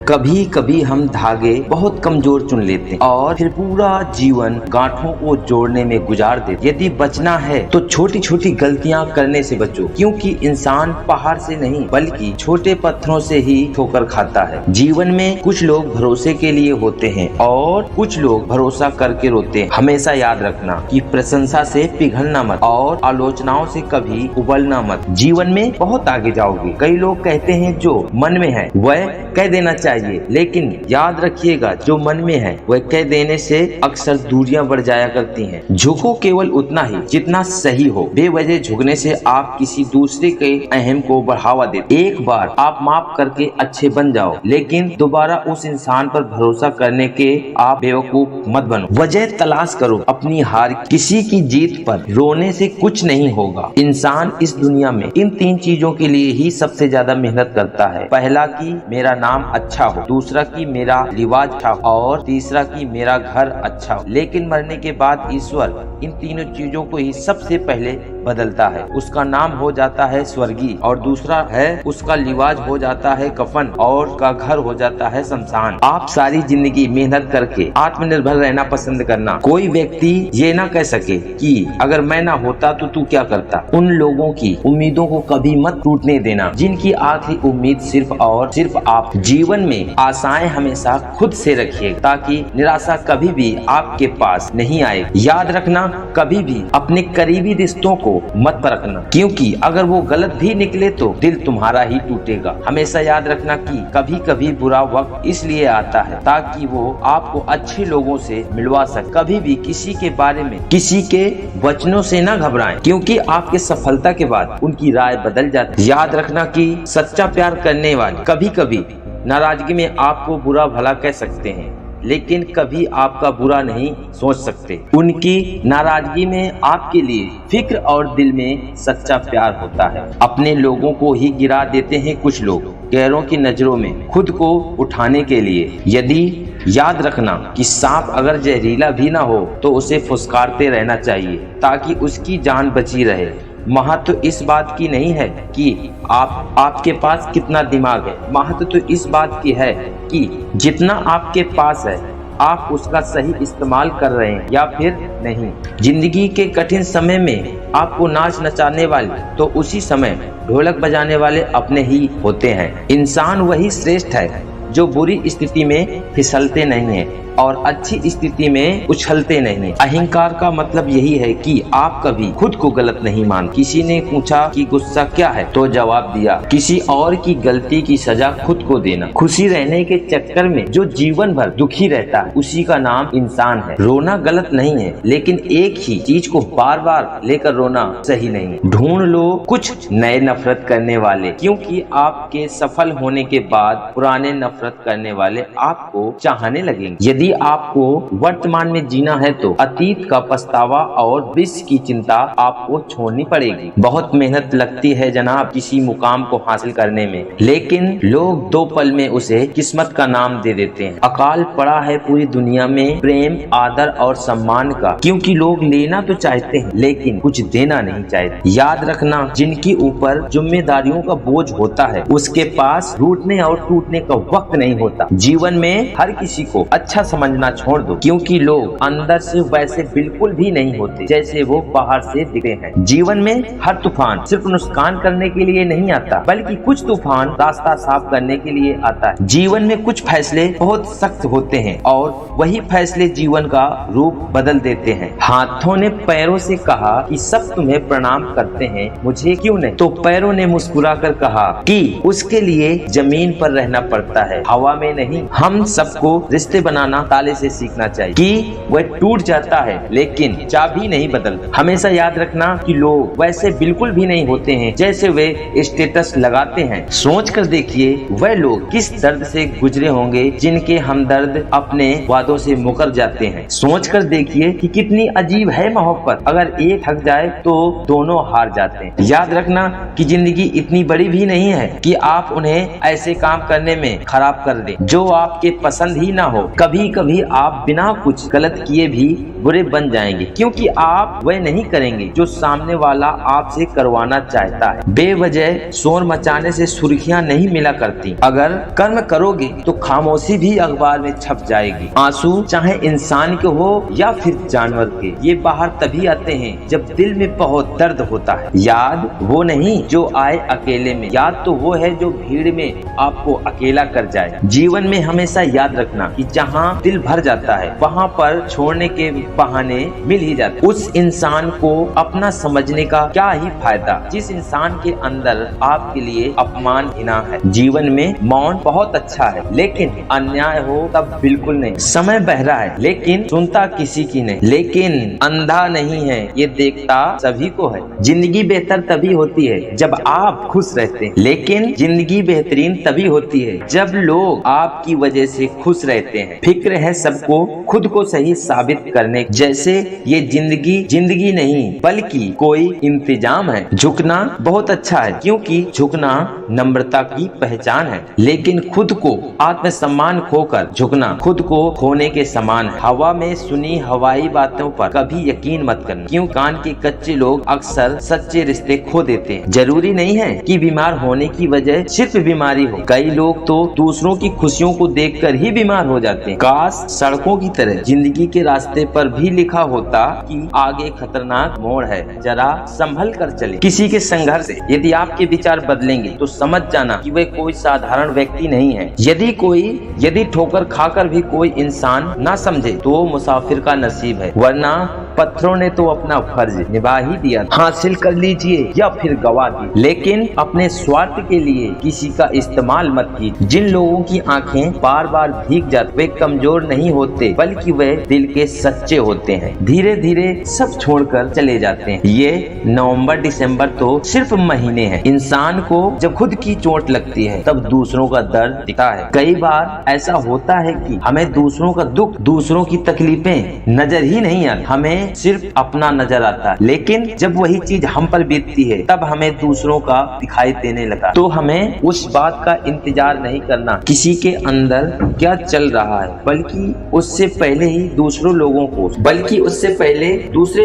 कभी कभी हम धागे बहुत कमजोर चुन लेते हैं और फिर पूरा जीवन गांठों को जोड़ने में गुजार देते। यदि बचना है तो छोटी छोटी गलतियां करने से बचो, क्योंकि इंसान पहाड़ से नहीं बल्कि छोटे पत्थरों से ही ठोकर खाता है। जीवन में कुछ लोग भरोसे के लिए होते हैं और कुछ लोग भरोसा करके रोते हैं। हमेशा याद रखना कि प्रशंसा से पिघलना मत और आलोचनाओं से कभी उबलना मत। जीवन में बहुत आगे जाओगे। कई लोग कहते हैं जो मन में है वह कह देना चाहिए, लेकिन याद रखिएगा जो मन में है वह कह देने से अक्सर दूरियां बढ़ जाया करती हैं। झुको केवल उतना ही जितना सही हो। बेवजह झुकने से आप किसी दूसरे के अहम को बढ़ावा देते। एक बार आप माफ करके अच्छे बन जाओ, लेकिन दोबारा उस इंसान पर भरोसा करने के आप बेवकूफ मत बनो। वजह तलाश करो अपनी हार। किसी की जीत पर रोने से कुछ नहीं होगा। इंसान इस दुनिया में इन 3 चीजों के लिए ही सबसे ज्यादा मेहनत करता है। पहला कि मेरा नाम अच्छा हो, दूसरा कि मेरा लिबास अच्छा हो और तीसरा कि मेरा घर अच्छा हो। लेकिन मरने के बाद ईश्वर इन तीनों चीजों को ही सबसे पहले बदलता है। उसका नाम हो जाता है स्वर्गीय और दूसरा है उसका लिबास हो जाता है कफन और उसका घर हो जाता है शमशान। आप सारी जिंदगी मेहनत करके आत्मनिर्भर रहना पसंद करना। कोई व्यक्ति ये ना कह सके कि अगर मैं ना होता तो तू क्या करता। उन लोगों की उम्मीदों को कभी मत टूटने देना जिनकी आखिरी उम्मीद सिर्फ और सिर्फ आप। जीवन में आशाएं हमेशा खुद से रखिए ताकि निराशा कभी भी आपके पास नहीं आए। याद रखना कभी भी अपने करीबी रिश्तों को मत परखना, क्योंकि अगर वो गलत भी निकले तो दिल तुम्हारा ही टूटेगा। हमेशा याद रखना कि कभी कभी बुरा वक्त इसलिए आता है ताकि वो आपको अच्छे लोगों से मिलवा सके। कभी भी किसी के बारे में किसी के वचनों से ना घबराएं, क्योंकि आपके सफलता के बाद उनकी राय बदल जाती है। याद रखना कि सच्चा प्यार करने वाले कभी कभी नाराजगी में आपको बुरा भला कह सकते हैं, लेकिन कभी आपका बुरा नहीं सोच सकते। उनकी नाराजगी में आपके लिए फिक्र और दिल में सच्चा प्यार होता है। अपने लोगों को ही गिरा देते हैं कुछ लोग गैरों की नजरों में खुद को उठाने के लिए। यदि याद रखना कि सांप अगर जहरीला भी ना हो तो उसे फुसकारते रहना चाहिए ताकि उसकी जान बची रहे। महत्व तो इस बात की नहीं है कि आपके पास कितना दिमाग है। महत्व तो इस बात की है कि जितना आपके पास है आप उसका सही इस्तेमाल कर रहे हैं या फिर नहीं। जिंदगी के कठिन समय में आपको नाच नचाने वाले तो उसी समय ढोलक बजाने वाले अपने ही होते हैं। इंसान वही श्रेष्ठ है जो बुरी स्थिति में फिसलते नहीं है और अच्छी स्थिति में उछलते नहीं। अहंकार का मतलब यही है कि आप कभी खुद को गलत नहीं मान। किसी ने पूछा कि गुस्सा क्या है तो जवाब दिया किसी और की गलती की सजा खुद को देना। खुशी रहने के चक्कर में जो जीवन भर दुखी रहता है उसी का नाम इंसान है। रोना गलत नहीं है, लेकिन एक ही चीज को बार बार लेकर रोना सही नहीं। ढूंढ लो कुछ नए नफरत करने वाले, क्योंकि आपके सफल होने के बाद पुराने नफरत करने वाले आपको चाहने लगेंगे। यदि आपको वर्तमान में जीना है तो अतीत का पछतावा और भविष्य की चिंता आपको छोड़नी पड़ेगी। बहुत मेहनत लगती है जनाब किसी मुकाम को हासिल करने में, लेकिन लोग 2 पल में उसे किस्मत का नाम दे देते हैं। अकाल पड़ा है पूरी दुनिया में प्रेम, आदर और सम्मान का, क्योंकि लोग लेना तो चाहते हैं लेकिन कुछ देना नहीं चाहते। याद रखना जिनके ऊपर जिम्मेदारियों का बोझ होता है उसके पास रूठने और टूटने का वक्त नहीं होता। जीवन में हर किसी को अच्छा समझना छोड़ दो, क्योंकि लोग अंदर से वैसे बिल्कुल भी नहीं होते जैसे वो बाहर से दिखते हैं। जीवन में हर तूफान सिर्फ नुकसान करने के लिए नहीं आता, बल्कि कुछ तूफान रास्ता साफ करने के लिए आता है। जीवन में कुछ फैसले बहुत सख्त होते हैं और वही फैसले जीवन का रूप बदल देते हैं। हाथों ने पैरों से कहा कि सब तुम्हें प्रणाम करते हैं, मुझे क्यों नहीं? तो पैरों ने मुस्कुराकर कहा कि उसके लिए जमीन पर रहना पड़ता है, हवा में नहीं। हम सबको रिश्ते बनाना ताले से सीखना चाहिए कि वह टूट जाता है लेकिन चाबी नहीं बदलता। हमेशा याद रखना कि लोग वैसे बिल्कुल भी नहीं होते हैं जैसे वे स्टेटस लगाते हैं। सोच कर देखिए वह लोग किस दर्द से गुजरे होंगे जिनके हमदर्द अपने वादों से मुकर जाते हैं। सोच कर देखिए कि कितनी अजीब है मोहब्बत, अगर एक थक जाए तो दोनों हार जाते हैं। याद रखना कि जिंदगी इतनी बड़ी भी नहीं है कि आप उन्हें ऐसे काम करने में खराब खराब कर दे, जो आपके पसंद ही ना हो। कभी कभी आप बिना कुछ गलत किए भी बुरे बन जाएंगे, क्योंकि आप वह नहीं करेंगे जो सामने वाला आपसे करवाना चाहता है। बेवजह शोर मचाने से सुर्खियां नहीं मिला करती। अगर कर्म करोगे तो खामोशी भी अखबार में छप जाएगी। आंसू चाहे इंसान के हो या फिर जानवर के, ये बाहर तभी आते हैं जब दिल में बहुत दर्द होता है। याद वो नहीं जो आए अकेले में, याद तो वो है जो भीड़ में आपको अकेला कर जाए। जीवन में हमेशा याद रखना कि जहाँ दिल भर जाता है वहाँ पर छोड़ने के बहाने मिल ही जाते। उस इंसान को अपना समझने का क्या ही फायदा जिस इंसान के अंदर आपके लिए अपमान हिना है। जीवन में मौन बहुत अच्छा है, लेकिन अन्याय हो तब बिल्कुल नहीं। समय बहरा है लेकिन सुनता किसी की नहीं, लेकिन अंधा नहीं है ये देखता सभी को है। जिंदगी बेहतर तभी होती है जब आप खुश रहते हैं, लेकिन जिंदगी बेहतरीन तभी होती है जब लोग आपकी वजह से खुश रहते हैं। फिक्र है सबको खुद को सही साबित करने, जैसे ये जिंदगी नहीं बल्कि कोई इंतजाम है। झुकना बहुत अच्छा है क्योंकि झुकना नम्रता की पहचान है, लेकिन खुद को आत्मसम्मान खोकर झुकना खुद को खोने के समान है। हवा में सुनी हवाई बातों पर कभी यकीन मत करना, क्यों कान के कच्चे लोग अक्सर सच्चे रिश्ते खो देते हैं। जरूरी नहीं है कि बीमार होने की वजह सिर्फ बीमारी हो, कई लोग तो दूसरों की खुशियों को देखकर ही बीमार हो जाते हैं। काश सड़कों की तरह जिंदगी के रास्ते पर भी लिखा होता कि आगे खतरनाक मोड़ है, जरा संभल कर चले। किसी के संघर्ष से यदि आपके विचार बदलेंगे तो समझ जाना कि वह कोई साधारण व्यक्ति नहीं है। यदि ठोकर खाकर भी कोई इंसान ना समझे तो वो मुसाफिर का नसीब है, वरना पत्थरों ने तो अपना फर्ज निभा ही दिया। हासिल कर लीजिए या फिर गवा दी, लेकिन अपने स्वार्थ के लिए किसी का इस्तेमाल मत कीजिए। जिन लोगों की आंखें बार बार भीग जाती वे कमजोर नहीं होते बल्कि वे दिल के सच्चे होते हैं। धीरे धीरे सब छोड़कर चले जाते हैं। ये नवंबर दिसंबर तो सिर्फ महीने हैं। इंसान को जब खुद की चोट लगती है तब दूसरों का दर्द दिखता है। कई बार ऐसा होता है कि हमें दूसरों का दुख, दूसरों की तकलीफें नजर ही नहीं आती, हमें सिर्फ अपना नजर आता है। लेकिन जब वही चीज हम पर बीतती है तब हमें दूसरों का दिखाई देने लगा। तो हमें उस बात का इंतजार नहीं करना किसी के अंदर क्या चल रहा है, बल्कि उससे पहले दूसरे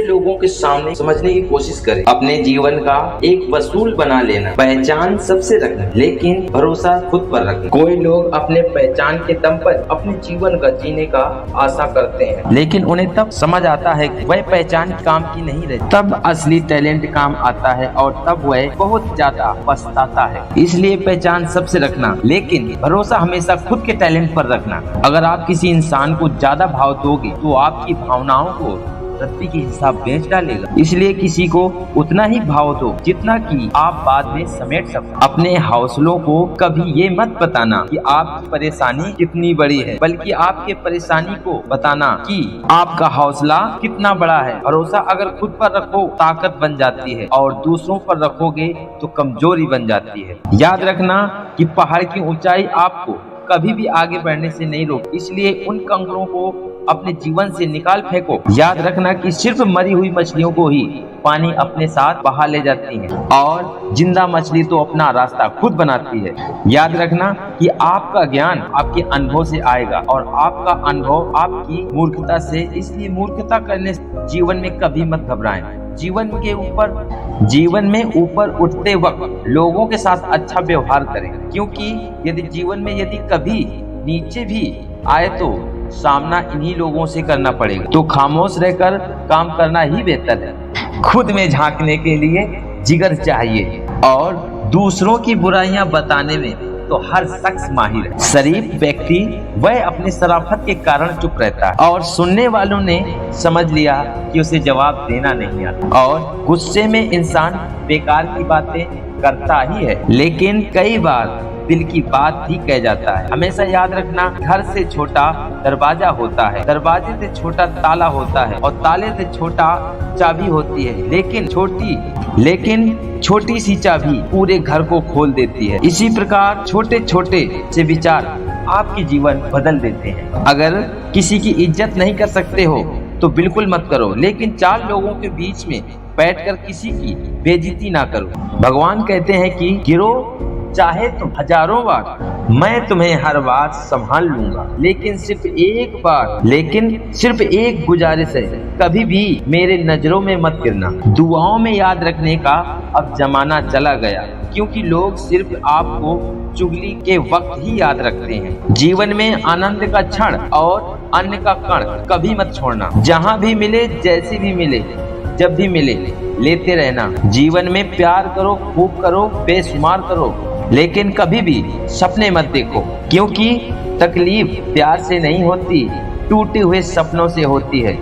लोगों के सामने समझने की कोशिश करें। अपने जीवन का एक वसूल बना लेना, पहचान सबसे रखना, लेकिन भरोसा खुद पर रखना। कोई लोग अपने पहचान के दम पर अपने जीवन का जीने का आशा करते हैं, लेकिन उन्हें तब समझ आता है कि वह पहचान काम की नहीं रहती। तब असली टैलेंट काम आता है और तब वह बहुत ज्यादा पछताता है। इसलिए पहचान सबसे रखना, लेकिन भरोसा हमेशा खुद के टैलेंट पर रखना। अगर आप किसी इंसान को ज्यादा भाव दोगे तो आपकी भावनाओं को रत्ती के हिसाब बेच डालेगा। इसलिए किसी को उतना ही भाव दो जितना कि आप बाद में समेट सको। अपने हौसलों को कभी ये मत बताना कि आपकी परेशानी कितनी बड़ी है, बल्कि आपके परेशानी को बताना कि आपका हौसला कितना बड़ा है। भरोसा अगर खुद पर रखो ताकत बन जाती है और दूसरों पर रखोगे तो कमजोरी बन जाती है। याद रखना कि पहाड़ की ऊंचाई आपको कभी भी आगे बढ़ने से नहीं रोक, इसलिए उन कंकरों को अपने जीवन से निकाल फेंको। याद रखना कि सिर्फ मरी हुई मछलियों को ही पानी अपने साथ बहा ले जाती है और जिंदा मछली तो अपना रास्ता खुद बनाती है। याद रखना कि आपका ज्ञान आपके अनुभव से आएगा और आपका अनुभव आपकी मूर्खता से। इसलिए मूर्खता करने से जीवन में कभी मत घबराएं। जीवन में ऊपर उठते वक्त लोगों के साथ अच्छा व्यवहार करें, क्योंकि यदि कभी नीचे भी आए तो सामना इन्हीं लोगों से करना पड़ेगा। तो खामोश रहकर काम करना ही बेहतर है। खुद में झांकने के लिए जिगर चाहिए और दूसरों की बुराइयां बताने में तो हर शख्स माहिर है। शरीफ व्यक्ति वह अपने शराफत के कारण चुप रहता है और सुनने वालों ने समझ लिया कि उसे जवाब देना नहीं आता। और गुस्से में इंसान बेकार की बातें करता ही है, लेकिन कई बार दिल की बात भी कह जाता है। हमेशा याद रखना, घर से छोटा दरवाजा होता है, दरवाजे से छोटा ताला होता है और ताले से छोटा चाबी होती है, लेकिन छोटी सी चाबी पूरे घर को खोल देती है। इसी प्रकार छोटे छोटे से विचार आपके जीवन बदल देते हैं। अगर किसी की इज्जत नहीं कर सकते हो तो बिल्कुल मत करो, लेकिन 4 लोगों के बीच में बैठकर किसी की बेइज्जती ना करो। भगवान कहते हैं कि गिरो चाहे तो हजारों बार, मैं तुम्हें हर बात संभाल लूंगा, लेकिन सिर्फ एक गुजारिश है, कभी भी मेरे नजरों में मत गिरना। दुआओं में याद रखने का अब जमाना चला गया, क्योंकि लोग सिर्फ आपको चुगली के वक्त ही याद रखते हैं। जीवन में आनंद का क्षण और अन्न का कण कभी मत छोड़ना। जहाँ भी मिले, जैसे भी मिले, जब भी मिले, लेते रहना। जीवन में प्यार करो, खूब करो, बेशुमार करो, लेकिन कभी भी सपने मत देखो, क्योंकि तकलीफ प्यार से नहीं होती, टूटे हुए सपनों से होती है।